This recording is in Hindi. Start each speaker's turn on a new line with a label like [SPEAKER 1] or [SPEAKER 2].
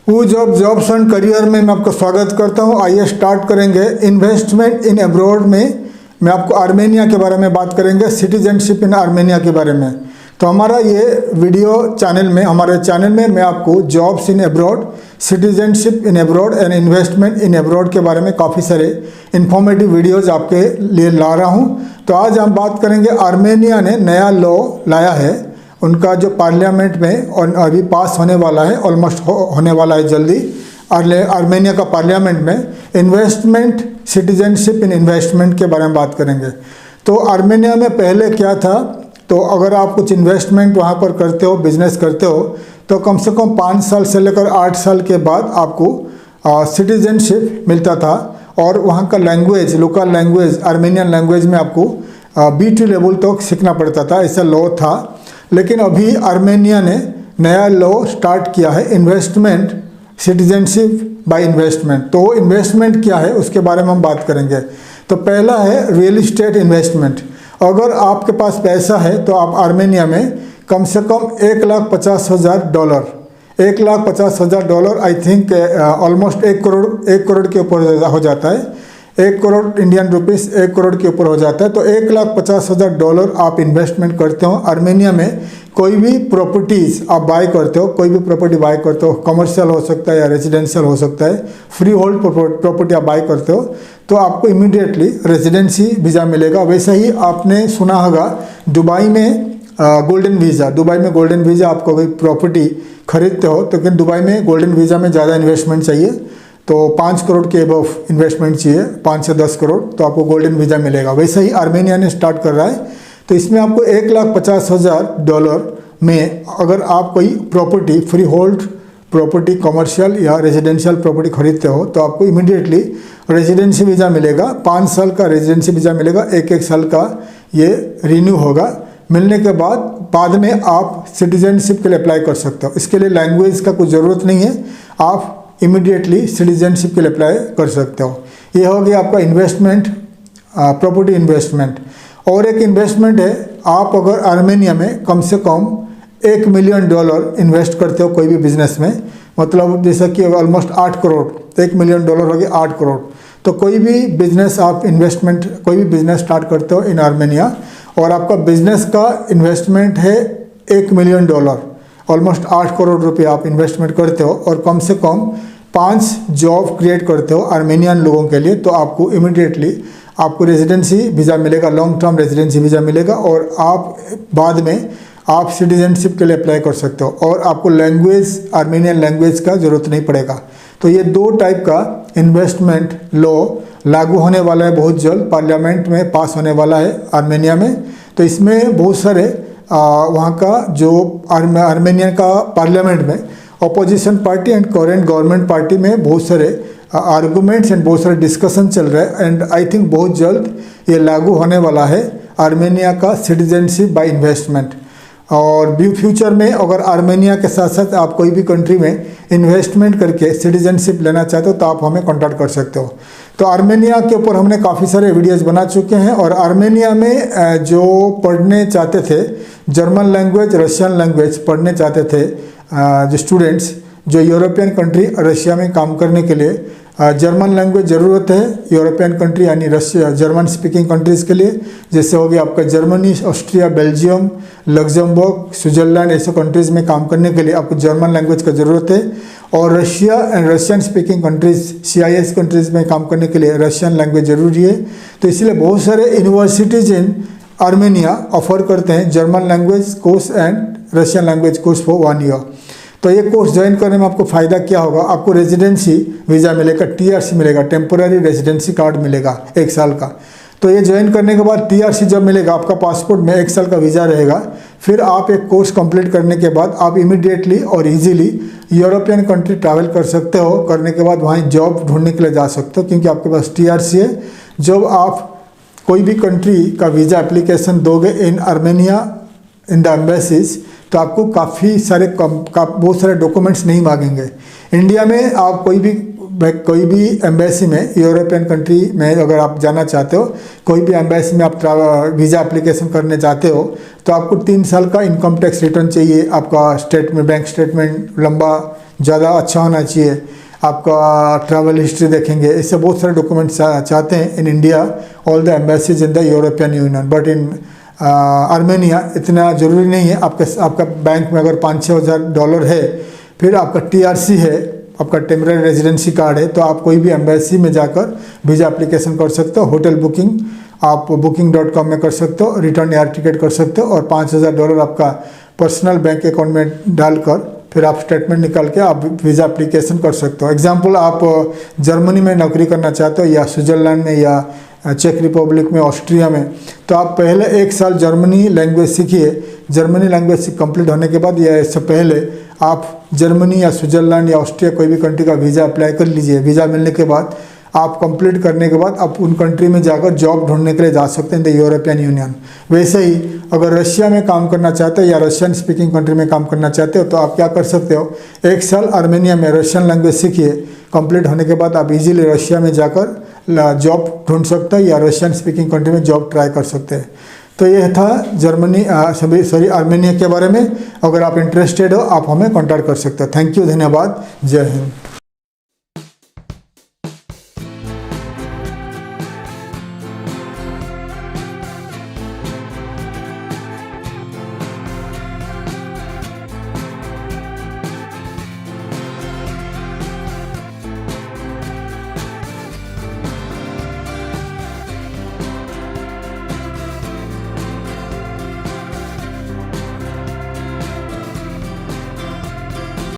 [SPEAKER 1] जॉब्स एंड करियर में मैं आपका स्वागत करता हूं। आइए स्टार्ट करेंगे। इन्वेस्टमेंट इन अब्रॉड में मैं आपको आर्मेनिया के बारे में बात करेंगे, सिटीजनशिप इन आर्मेनिया के बारे में। तो हमारा ये वीडियो हमारे चैनल में मैं आपको jobs in abroad, citizenship in abroad and investment in abroad के बारे में काफ़ी सारे इन्फॉर्मेटिव वीडियोज़ आपके लिए ला रहा हूँ। तो आज हम बात करेंगे, आर्मेनिया ने नया लॉ लाया है, उनका जो पार्लियामेंट में और अभी पास होने वाला है, ऑलमोस्ट होने वाला है जल्दी आर्मेनिया का पार्लियामेंट में, इन्वेस्टमेंट सिटीजनशिप इन इन्वेस्टमेंट के बारे में बात करेंगे। तो आर्मेनिया में पहले क्या था, तो अगर आप कुछ इन्वेस्टमेंट वहाँ पर करते हो, बिजनेस करते हो, तो कम से कम 5 साल से लेकर 8 साल के बाद आपको सिटीजनशिप मिलता था। और वहाँ का language, local language, Armenian language में आपको B2 लेवल तक सीखना पड़ता था, ऐसा लॉ था। लेकिन अभी आर्मेनिया ने नया लॉ स्टार्ट किया है, इन्वेस्टमेंट सिटीजनशिप बाय इन्वेस्टमेंट। तो इन्वेस्टमेंट क्या है उसके बारे में हम बात करेंगे। तो पहला है रियल इस्टेट इन्वेस्टमेंट। अगर आपके पास पैसा है तो आप आर्मेनिया में कम से कम $1,50,000, $1,50,000 आई थिंक ऑलमोस्ट 1 करोड़ के ऊपर हो जाता है। 1 करोड़ इंडियन रुपीस 1 करोड़ के ऊपर हो जाता है। तो $1,50,000 आप इन्वेस्टमेंट करते हो आर्मेनिया में। कोई भी प्रॉपर्टीज़ आप बाय करते हो, कोई भी प्रॉपर्टी बाय करते हो, कमर्शियल हो सकता है या रेजिडेंशियल हो सकता है, फ्री होल्ड प्रॉपर्टी आप बाय करते हो, तो आपको इमीडिएटली रेजिडेंसी वीज़ा मिलेगा। वैसे ही आपने सुना होगा दुबई में गोल्डन वीज़ा, दुबई में गोल्डन वीज़ा, आपको कोई प्रॉपर्टी खरीदते हो तो लेकिन दुबई में गोल्डन वीज़ा में ज़्यादा इन्वेस्टमेंट चाहिए, तो 5 करोड़ के अबव इन्वेस्टमेंट चाहिए, 5 से 10 करोड़, तो आपको गोल्डन वीज़ा मिलेगा। वैसे ही आर्मेनिया ने स्टार्ट कर रहा है। तो इसमें आपको $1,50,000 में अगर आप कोई property, free hold property, commercial या रेजिडेंशियल प्रॉपर्टी खरीदते हो, तो आपको इमीडिएटली रेजिडेंसी वीज़ा मिलेगा। 5 साल का रेजिडेंसी वीज़ा मिलेगा, 1 साल का ये रिन्यू होगा। मिलने के बाद में आप सिटीजनशिप के लिए अप्लाई कर सकते हो। इसके लिए लैंग्वेज का कुछ ज़रूरत नहीं है, आप इमीडिएटली सिटीजनशिप के लिए अप्लाई कर सकते हो। ये हो गया आपका इन्वेस्टमेंट, प्रॉपर्टी इन्वेस्टमेंट। और एक इन्वेस्टमेंट है, आप अगर आर्मेनिया में कम से कम $1 मिलियन इन्वेस्ट करते हो कोई भी बिजनेस में, मतलब जैसा कि ऑलमोस्ट 8 करोड़, $1 मिलियन हो गया 8 करोड़। तो कोई भी बिजनेस आप इन्वेस्टमेंट, कोई भी बिजनेस स्टार्ट करते हो इन आर्मेनिया और आपका बिजनेस का इन्वेस्टमेंट है $1 मिलियन, ऑलमोस्ट 8 करोड़ रुपये आप इन्वेस्टमेंट करते हो और कम से कम 5 जॉब क्रिएट करते हो आर्मेनियन लोगों के लिए, तो आपको इमीडिएटली आपको रेजिडेंसी वीज़ा मिलेगा, लॉन्ग टर्म रेजिडेंसी वीज़ा मिलेगा और आप बाद में आप सिटीजनशिप के लिए अप्लाई कर सकते हो और आपको लैंग्वेज, आर्मेनियन लैंग्वेज का ज़रूरत नहीं पड़ेगा। तो ये 2 टाइप का इन्वेस्टमेंट लॉ लागू होने वाला है, बहुत जल्द पार्लियामेंट में पास होने वाला है आर्मेनिया में। तो इसमें बहुत सारे वहाँ का जो आर्मेनिया का पार्लियामेंट में opposition party and current government party में बहुत सारे आर्गूमेंट्स एंड बहुत सारे डिस्कशन चल रहे हैं एंड आई थिंक बहुत जल्द ये लागू होने वाला है आर्मेनिया का सिटीजनशिप बाय इन्वेस्टमेंट। और फ्यूचर में अगर आर्मेनिया के साथ साथ आप कोई भी कंट्री में इन्वेस्टमेंट करके सिटीजनशिप लेना चाहते हो तो आप हमें कॉन्टैक्ट कर सकते हो। तो आर्मेनिया के ऊपर हमने काफ़ी सारे वीडियोस बना चुके हैं और आर्मेनिया में जो पढ़ने चाहते थे जर्मन लैंग्वेज, रशियन लैंग्वेज पढ़ने चाहते थे जो स्टूडेंट्स, जो यूरोपियन कंट्री रशिया में काम करने के लिए जर्मन लैंग्वेज ज़रूरत है, यूरोपियन कंट्री यानी रशिया, जर्मन स्पीकिंग कंट्रीज़ के लिए, जैसे हो गया आपका Germany, Austria, Belgium, Luxembourg, Switzerland, ऐसे कंट्रीज़ में काम करने के लिए आपको जर्मन लैंग्वेज का ज़रूरत है। और Russia and Russian speaking countries, CIS countries में काम करने के लिए रशियन लैंग्वेज ज़रूरी है। तो इसलिए बहुत सारे यूनिवर्सिटीज़ इन आर्मेनिया ऑफर करते हैं German language course and Russian language course for 1 year. तो ये कोर्स ज्वाइन करने में आपको फ़ायदा क्या होगा, आपको रेजिडेंसी वीज़ा मिलेगा, TRC मिलेगा, टेम्पोररी रेजिडेंसी कार्ड मिलेगा 1 साल का। तो ये ज्वाइन करने के बाद TRC जब मिलेगा, आपका पासपोर्ट में 1 साल का वीज़ा रहेगा। फिर आप एक कोर्स कंप्लीट करने के बाद आप इमीडिएटली और इजीली यूरोपियन कंट्री ट्रैवल कर सकते हो। करने के बाद वहाँ जॉब ढूंढने के लिए जा सकते हो क्योंकि आपके पास TRC है। जब आप कोई भी कंट्री का वीज़ा एप्लीकेशन दोगे इन आर्मेनिया इन द एम्बेसीज, तो आपको काफ़ी सारे बहुत सारे डॉक्यूमेंट्स नहीं मांगेंगे। इंडिया में आप कोई भी एम्बेसी में, यूरोपियन कंट्री में अगर आप जाना चाहते हो, कोई भी एम्बेसी में आप वीज़ा एप्लीकेशन करने चाहते हो, तो आपको 3 साल का इनकम टैक्स रिटर्न चाहिए, आपका स्टेटमेंट, बैंक स्टेटमेंट लंबा ज़्यादा अच्छा होना चाहिए, आपका ट्रैवल हिस्ट्री देखेंगे, इससे बहुत सारे डॉक्यूमेंट्स चाहते हैं। In India all the embassies in the European union, but in Armenia इतना ज़रूरी नहीं है। आपका बैंक में अगर $5-6,000 है, फिर आपका TRC है, आपका टेम्परेरी रेजिडेंसी कार्ड है, तो आप कोई भी एम्बेसी में जाकर वीज़ा एप्लीकेशन कर सकते हो। होटल बुकिंग आप booking.com में कर सकते हो, रिटर्न एयर टिकट कर सकते हो, और $5,000 आपका पर्सनल बैंक अकाउंट में डालकर फिर आप स्टेटमेंट निकाल के आप वीज़ा एप्लीकेशन कर सकते हो। एग्जाम्पल, आप जर्मनी में नौकरी करना चाहते हो, या स्विट्ज़रलैंड में, या चेक रिपब्लिक में, ऑस्ट्रिया में, तो आप पहले 1 साल जर्मनी लैंग्वेज सीखिए। जर्मनी लैंग्वेज कंप्लीट होने के बाद, या इससे पहले आप जर्मनी या स्विट्ज़रलैंड या ऑस्ट्रिया कोई भी कंट्री का वीज़ा अप्लाई कर लीजिए। वीज़ा मिलने के बाद आप कंप्लीट करने के बाद आप उन कंट्री में जाकर जॉब ढूंढने के लिए जा सकते हैं, द यूरोपियन यूनियन। वैसे ही अगर रशिया में काम करना चाहते हो या रशियन स्पीकिंग कंट्री में काम करना चाहते हो, तो आप क्या कर सकते हो, 1 साल आर्मेनिया में रशियन लैंग्वेज सीखिए। कंप्लीट होने के बाद आप इजीली रशिया में जाकर जॉब ढूंढ सकते हो, या रशियन स्पीकिंग कंट्री में जॉब ट्राई कर सकते हैं। तो यह था आर्मेनिया के बारे में। अगर आप इंटरेस्टेड हो, आप हमें कॉन्टैक्ट कर सकते हो। थैंक यू, धन्यवाद, जय हिंद।